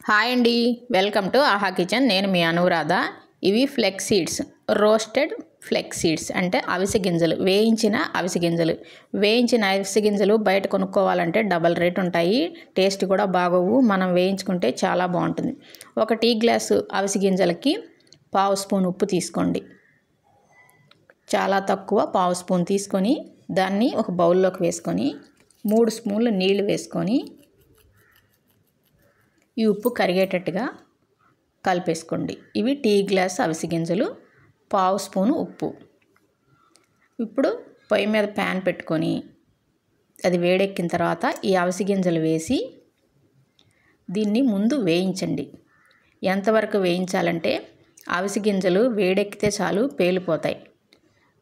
Hi అండి, welcome to ఆహా kitchen. నేను మీ అనురాధ. ఇవి flex seeds, roasted flex seeds అంటే అవిసె గింజలు, వేయించిన అవిసె గింజలు. వేయించిన అవిసె గింజలు బయట కొనుక్కోవాలంటే డబల్ రేట్ ఉంటాయి, టేస్ట్ కూడా బాగోవు. మనం వేయించుకుంటే చాలా బాగుంటుంది. ఒక టీ గ్లాసు అవిసె గింజలకి పావు స్పూన్ ఉప్పు తీసుకోండి. చాలా తక్కువ, పావు స్పూన్ తీసుకొని దాన్ని ఒక బౌల్లోకి వేసుకొని 3 స్పూన్లు నీళ్లు వేసుకొని ఈ ఉప్పు కరిగేటట్టుగా కలిపేసుకోండి. ఇవి టీ గ్లాస్ అవిసె గింజలు, పావు స్పూను ఉప్పు. ఇప్పుడు పొయ్యి మీద ప్యాన్ పెట్టుకొని అది వేడెక్కిన తర్వాత ఈ అవిసె గింజలు వేసి దీన్ని ముందు వేయించండి. ఎంతవరకు వేయించాలంటే అవిసె గింజలు వేడెక్కితే చాలు పేలిపోతాయి.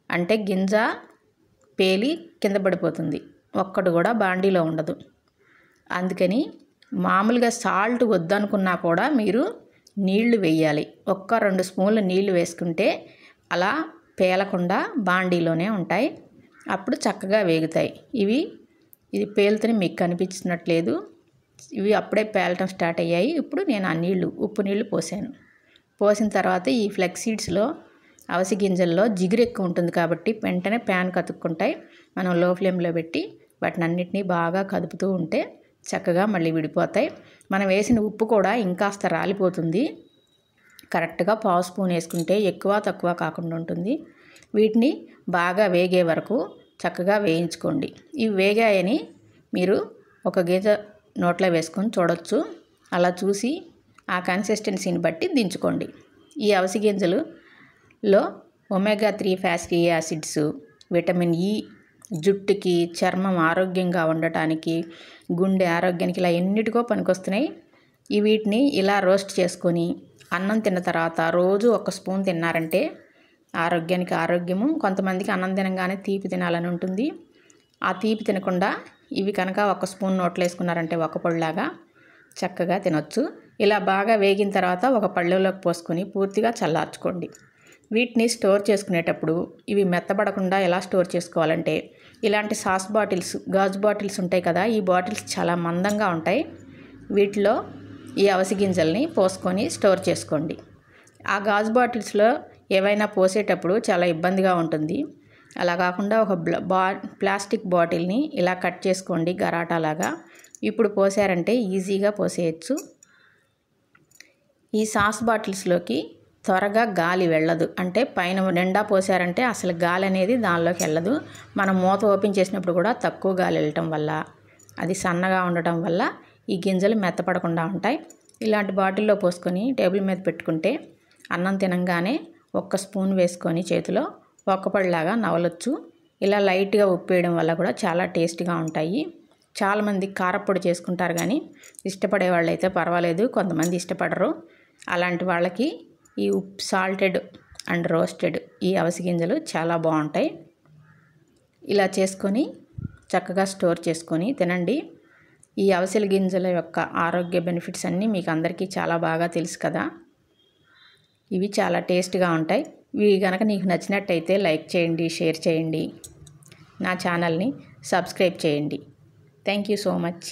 అంటే గింజ పేలి కింద పడిపోతుంది, ఒక్కడు కూడా బాండీలో ఉండదు. అందుకని మామూలుగా సాల్ట్ వద్దనుకున్నా కూడా మీరు నీళ్లు వేయాలి. 1-2 స్పూన్లు నీళ్లు వేసుకుంటే అలా పేలకుండా బాండీలోనే ఉంటాయి, అప్పుడు చక్కగా వేగుతాయి. ఇది పేలుతూనే మీకు కనిపించినట్లేదు, ఇవి అప్పుడే పేలటం స్టార్ట్ అయ్యాయి. ఇప్పుడు నేను ఆ ఉప్పు నీళ్లు పోసాను. పోసిన తర్వాత ఈ ఫ్లెక్స్ సీడ్స్లో అవిసె గింజల్లో జిగురు ఎక్కువ ఉంటుంది కాబట్టి వెంటనే ప్యాన్ కతుక్కుంటాయి. మనం లో ఫ్లేమ్లో పెట్టి వాటిని అన్నిటినీ బాగా కదుపుతూ ఉంటే చక్కగా మళ్ళీ విడిపోతాయి. మనం వేసిన ఉప్పు కూడా ఇంకాస్త రాలిపోతుంది. కరెక్ట్గా పావు స్పూన్ వేసుకుంటే ఎక్కువ తక్కువ కాకుండా ఉంటుంది. వీటిని బాగా వేగే వరకు చక్కగా వేయించుకోండి. ఇవి వేగాయని మీరు ఒక గింజ నోట్లో వేసుకొని చూడొచ్చు. అలా చూసి ఆ కన్సిస్టెన్సీని బట్టి దించుకోండి. ఈ అవిసె గింజలులో ఒమేగా-3 ఫ్యాటీ యాసిడ్స్, విటమిన్ ఇ, జుట్టుకి, చర్మం ఆరోగ్యంగా ఉండటానికి, గుండె ఆరోగ్యానికి ఇలా ఎన్నిటికో పనికొస్తున్నాయి. వీటిని ఇలా రోస్ట్ చేసుకొని అన్నం తిన్న తర్వాత రోజు 1 స్పూన్ తిన్నారంటే ఆరోగ్యానికి ఆరోగ్యము. కొంతమందికి అన్నం తినగానే తీపి తినాలని ఉంటుంది, ఆ తీపి తినకుండా ఇవి కనుక 1 స్పూన్ నోట్లో వేసుకున్నారంటే ఒక పొడిలాగా చక్కగా తినొచ్చు. ఇలా బాగా వేగిన తర్వాత ఒక పళ్ళెంలోకి పోసుకొని పూర్తిగా చల్లార్చుకోండి. వీటిని స్టోర్ చేసుకునేటప్పుడు ఇవి మెత్తబడకుండా ఎలా స్టోర్ చేసుకోవాలంటే ఇలాంటి సాస్ బాటిల్స్, గాజు బాటిల్స్ ఉంటాయి కదా, ఈ బాటిల్స్ చాలా మందంగా ఉంటాయి. వీటిలో ఈ అవిసె గింజల్ని పోసుకొని స్టోర్ చేసుకోండి. ఆ గాజు బాటిల్స్లో ఏవైనా పోసేటప్పుడు చాలా ఇబ్బందిగా ఉంటుంది. అలా కాకుండా ఒక ప్లాస్టిక్ బాటిల్ని ఇలా కట్ చేసుకోండి గరాటాలాగా. ఇప్పుడు పోసారంటే ఈజీగా పోసేయచ్చు. ఈ సాస్ బాటిల్స్లోకి త్వరగా గాలి వెళ్ళదు, అంటే పైన నిండా పోసారంటే అసలు గాలి అనేది దానిలోకి వెళ్ళదు. మనం మూత ఓపెన్ చేసినప్పుడు కూడా తక్కువ గాలి వెళ్ళటం వల్ల, అది సన్నగా ఉండటం వల్ల ఈ గింజలు మెత్తపడకుండా ఉంటాయి. ఇలాంటి బాటిల్లో పోసుకొని టేబుల్ మీద పెట్టుకుంటే అన్నం తినంగానే 1 స్పూన్ వేసుకొని చేతిలో ఒక్కపడిలాగా నవలొచ్చు. ఇలా లైట్గా ఉప్పు వేయడం వల్ల కూడా చాలా టేస్ట్గా ఉంటాయి. చాలామంది కారప్పొడి చేసుకుంటారు, కానీ ఇష్టపడే వాళ్ళు అయితే పర్వాలేదు, కొంతమంది ఇష్టపడరు. అలాంటి వాళ్ళకి ఈ సాల్టెడ్ అండ్ రోస్టెడ్ ఈ అవిసె గింజలు చాలా బాగుంటాయి. ఇలా చేసుకొని చక్కగా స్టోర్ చేసుకొని తినండి. ఈ అవిసె గింజల యొక్క ఆరోగ్య బెనిఫిట్స్ అన్నీ మీకు అందరికీ చాలా బాగా తెలుసు కదా. ఇవి చాలా టేస్ట్గా ఉంటాయి. ఇవి కనుక నీకు నచ్చినట్టయితే లైక్ చేయండి, షేర్ చేయండి, నా ఛానల్ని సబ్స్క్రైబ్ చేయండి. Thank you so much.